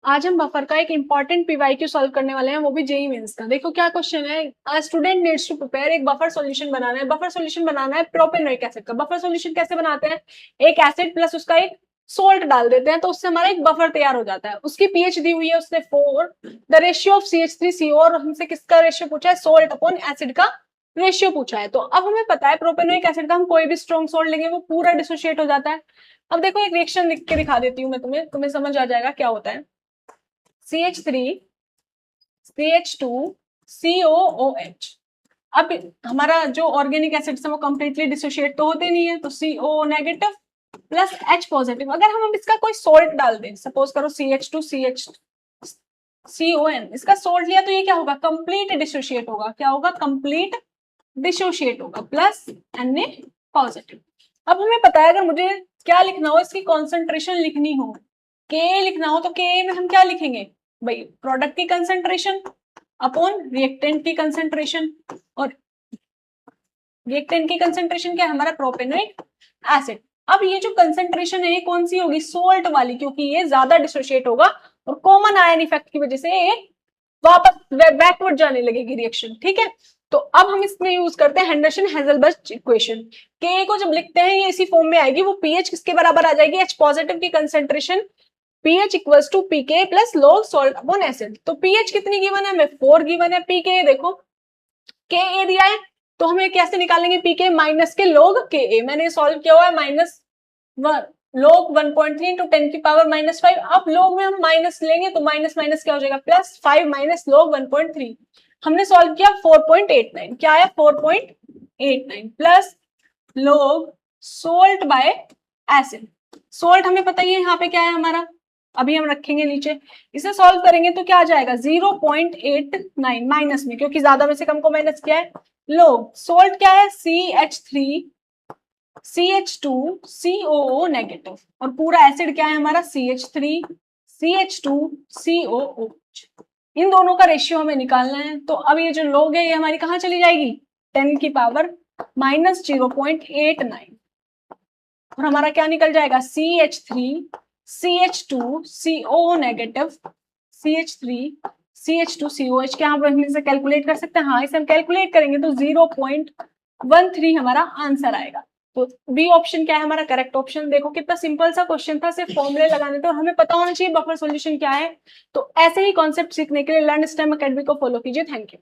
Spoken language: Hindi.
आज हम बफर का एक इंपॉर्टेंट पीवाईक्यू सॉल्व करने वाले हैं, वो भी जेईई मेंस का। देखो क्या क्वेश्चन है। A student needs to prepare एक बफर सॉल्यूशन बनाना है। बफर सॉल्यूशन बनाना है प्रोपेनोइक एसिड का। बफर सॉल्यूशन कैसे बनाते हैं, एक एसिड प्लस उसका एक सोल्ट डाल देते हैं तो उससे हमारा एक बफर तैयार हो जाता है। उसकी पीएच दी हुई है उसने 4, द रेशियो ऑफ CH3CO, और हमसे किसका रेशियो पूछा है, सोल्ट अपॉन एसिड का रेशियो पूछा है। तो अब हमें पता है प्रोपेनोइक एसिड का हम कोई भी स्ट्रॉन्ग सोल्ट लेंगे वो पूरा डिसोशिएट हो जाता है। अब देखो एक रिएक्शन लिख के दिखा देती हूँ मैं तुम्हें समझ आ जाएगा क्या होता है। CH3 CH2 COOH। अब हमारा जो ऑर्गेनिक एसिड्स है वो कंप्लीटली डिसोशिएट तो होते नहीं है, तो CO negative plus H positive. अगर हम इसका कोई सोल्ट डाल दें, सपोज करो CH2 CON, इसका सोल्ट लिया तो ये क्या होगा, कंप्लीट डिसोशिएट होगा। क्या होगा, कंप्लीट डिसोशिएट होगा, प्लस Na पॉजिटिव। अब हमें पता है अगर मुझे क्या लिखना हो, इसकी कॉन्सेंट्रेशन लिखनी हो, Ka लिखना हो, तो Ka में हम क्या लिखेंगे भाई, प्रोडक्ट की कंसेंट्रेशन अपॉन रिएक्टेंट की कंसेंट्रेशन। और रिएक्टेंट की कंसेंट्रेशन क्या है, हमारा प्रोपेनोइक एसिड। अब ये जो कंसेंट्रेशन है ये कौन सी होगी, सोल्ट वाली, क्योंकि ये ज्यादा डिसोशिएट होगा और कॉमन आयन इफेक्ट की वजह से ये वापस बैकवर्ड जाने लगेगी रिएक्शन। ठीक है, तो अब हम इसमें यूज करते हैं हेंडरसन हेजलबर्ग इक्वेशन। के को जब लिखते हैं ये इसी फॉर्म में आएगी, वो पीएच किसके बराबर आ जाएगी, H पॉजिटिव की concentration pH equals to pK plus log salt upon acid. तो pH कितनी गिवन है, हमें 4 गिवन है। pK देखो Ka दिया है, तो हमें कैसे निकालेंगे, pK माइनस के log Ka। मैंने सॉल्व किया हुआ है माइनस log 1.3 इंटू 10 की पावर माइनस 5। अब log में हम माइनस लेंगे तो माइनस माइनस क्या हो जाएगा, प्लस 5 माइनस log 1.3। हमने सॉल्व किया 4.89, क्या आया 4.89 plus log salt bye acid. Salt हमें पता ही है यहाँ पे क्या है हमारा, अभी हम रखेंगे नीचे। इसे सॉल्व करेंगे तो क्या आ जाएगा 0.89 माइनस में, क्योंकि ज्यादा में से कम को माइनस किया है। लोग सोल्ट क्या है, CH3 CH2 COO नेगेटिव, और पूरा एसिड क्या है हमारा CH3 CH2 COOH। इन दोनों का रेशियो हमें निकालना है। तो अब ये जो लोग है ये हमारी कहाँ चली जाएगी, 10 की पावर माइनस 0.89, और हमारा क्या निकल जाएगा CH3 CH2 CO negative CH3 CH2 COH। क्या हम इसे कैलकुलेट कर सकते हैं, हाँ इसे हम कैलकुलेट करेंगे तो 0.13 हमारा आंसर आएगा। तो बी ऑप्शन क्या है हमारा करेक्ट ऑप्शन। देखो कितना सिंपल सा क्वेश्चन था, सिर्फ फॉर्मूले लगाने थे और हमें पता होना चाहिए बफर सॉल्यूशन क्या है। तो ऐसे ही कॉन्सेप्ट सीखने के लिए लर्न स्टेम अकेडमी को फॉलो कीजिए। Thank you.